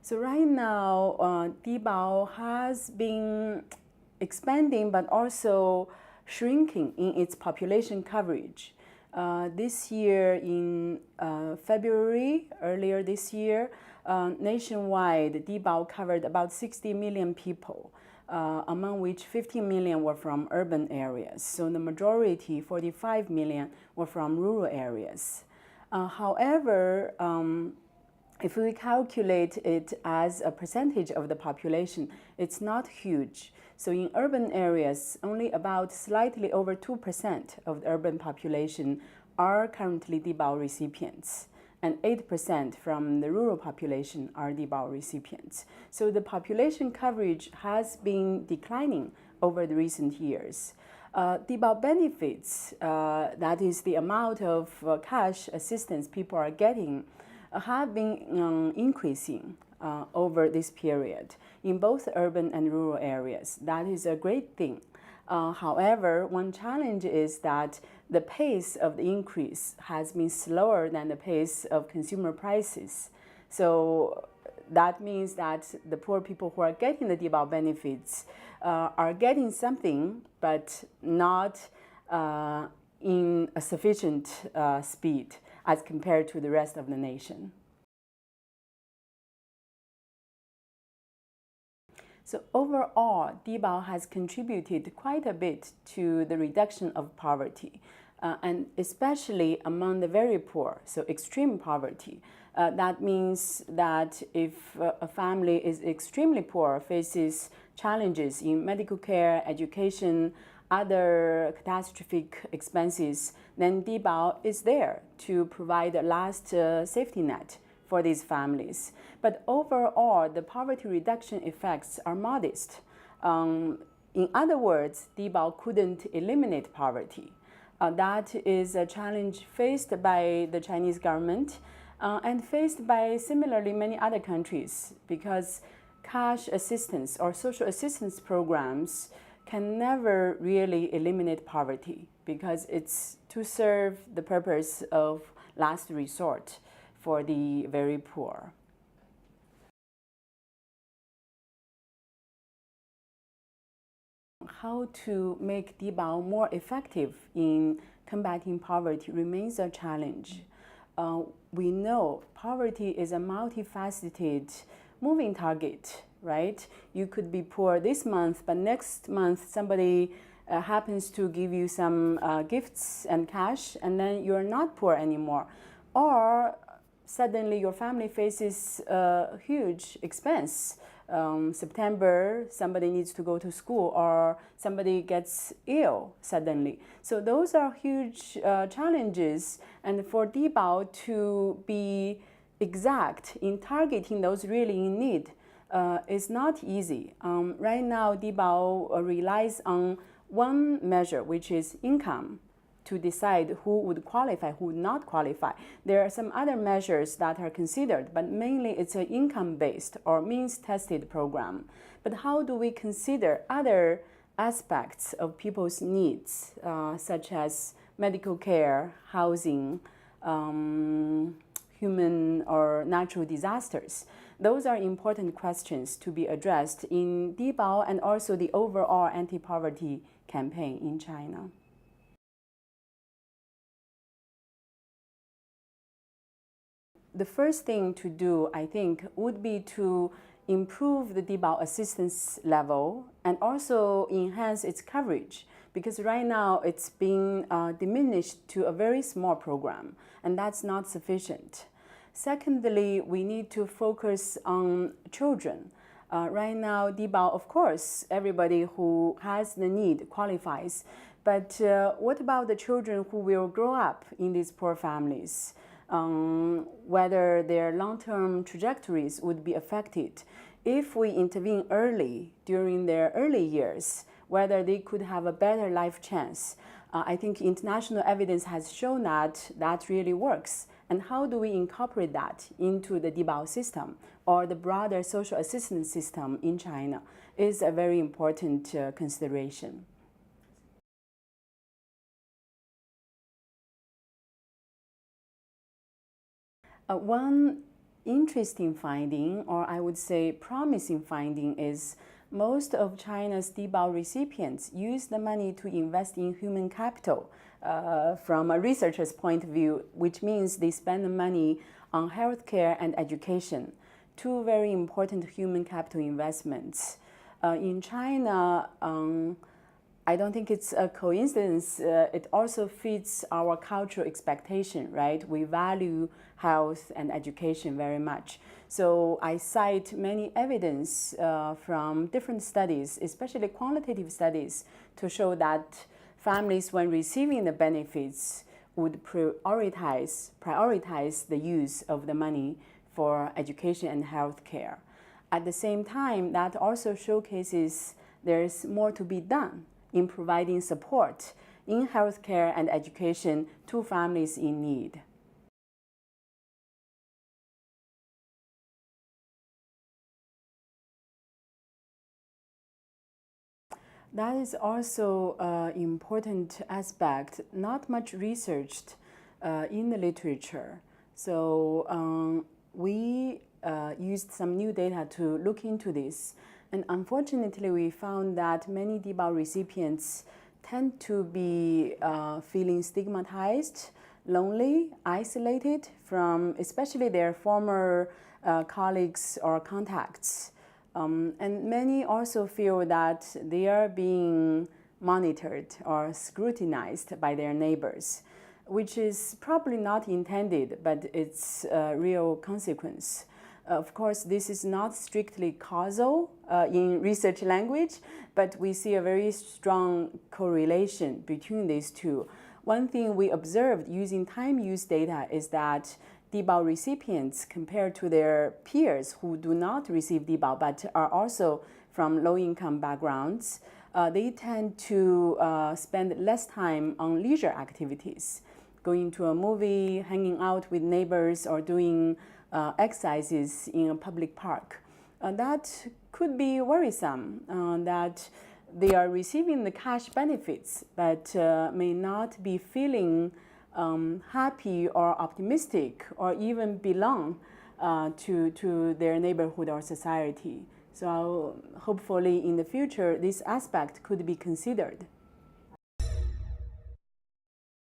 So right now, Dibao has been expanding but also shrinking in its population coverage. This year in February, earlier this year, nationwide, Dibao covered about 60 million people, among which 15 million were from urban areas. So the majority, 45 million, were from rural areas. However, if we calculate it as a percentage of the population, it's not huge. So in urban areas, only about slightly over 2% of the urban population are currently Dibao recipients, and 8% from the rural population are Dibao recipients. So the population coverage has been declining over the recent years. Dibao benefits, that is the amount of cash assistance people are getting, have been increasing over this period in both urban and rural areas. That is a great thing. However, one challenge is that the pace of the increase has been slower than the pace of consumer prices. So that means that the poor people who are getting the Dibao benefits are getting something, but not in a sufficient speed as compared to the rest of the nation. So overall, Dibao has contributed quite a bit to the reduction of poverty, and especially among the very poor, so extreme poverty. That means that if a family is extremely poor, faces challenges in medical care, education, other catastrophic expenses, then Dibao is there to provide a last safety net for these families. But overall, the poverty reduction effects are modest. In other words, Dibao couldn't eliminate poverty. That is a challenge faced by the Chinese government and faced by similarly many other countries, because cash assistance or social assistance programs can never really eliminate poverty, because it's to serve the purpose of last resort for the very poor. How to make Dibao more effective in combating poverty remains a challenge. We know poverty is a multifaceted moving target, right? You could be poor this month, but next month somebody happens to give you some gifts and cash, and then you're not poor anymore. Or suddenly your family faces a huge expense. September, somebody needs to go to school, or somebody gets ill suddenly. So those are huge challenges, and for Dibao to be exact in targeting those really in need is not easy. Right now, Dibao relies on one measure, which is income, to decide who would qualify, who would not qualify. There are some other measures that are considered, but mainly it's an income-based or means-tested program. But how do we consider other aspects of people's needs, such as medical care, housing, human or natural disasters? Those are important questions to be addressed in Dibao and also the overall anti-poverty campaign in China. The first thing to do, I think, would be to improve the Dibao assistance level and also enhance its coverage, because right now it's being diminished to a very small program, and that's not sufficient. Secondly, we need to focus on children. Right now, Dibao, of course, everybody who has the need qualifies, but what about the children who will grow up in these poor families? Whether their long-term trajectories would be affected if we intervene early during their early years, whether they could have a better life chance. I think international evidence has shown that that really works. And how do we incorporate that into the Dibao system or the broader social assistance system in China is a very important consideration. One interesting finding, or I would say promising finding, is most of China's Dibao recipients use the money to invest in human capital from a researcher's point of view, which means they spend the money on healthcare and education, two very important human capital investments. In China, I don't think it's a coincidence. It also fits our cultural expectation, right? We value health and education very much. So I cite many evidence from different studies, especially quantitative studies, to show that families, when receiving the benefits, would prioritize the use of the money for education and healthcare. At the same time, that also showcases there's more to be done in providing support in healthcare and education to families in need. That is also an important aspect, not much researched in the literature. So we used some new data to look into this. And unfortunately, we found that many Dibao recipients tend to be feeling stigmatized, lonely, isolated from especially their former colleagues or contacts. And many also feel that they are being monitored or scrutinized by their neighbors, which is probably not intended, but it's a real consequence. Of course, this is not strictly causal in research language, but we see a very strong correlation between these two. One thing we observed using time use data is that Dibao recipients, compared to their peers who do not receive Dibao but are also from low-income backgrounds, they tend to spend less time on leisure activities, going to a movie, hanging out with neighbors, or doing exercises in a public park. That could be worrisome, that they are receiving the cash benefits but may not be feeling happy or optimistic or even belong to their neighborhood or society. So hopefully in the future, this aspect could be considered.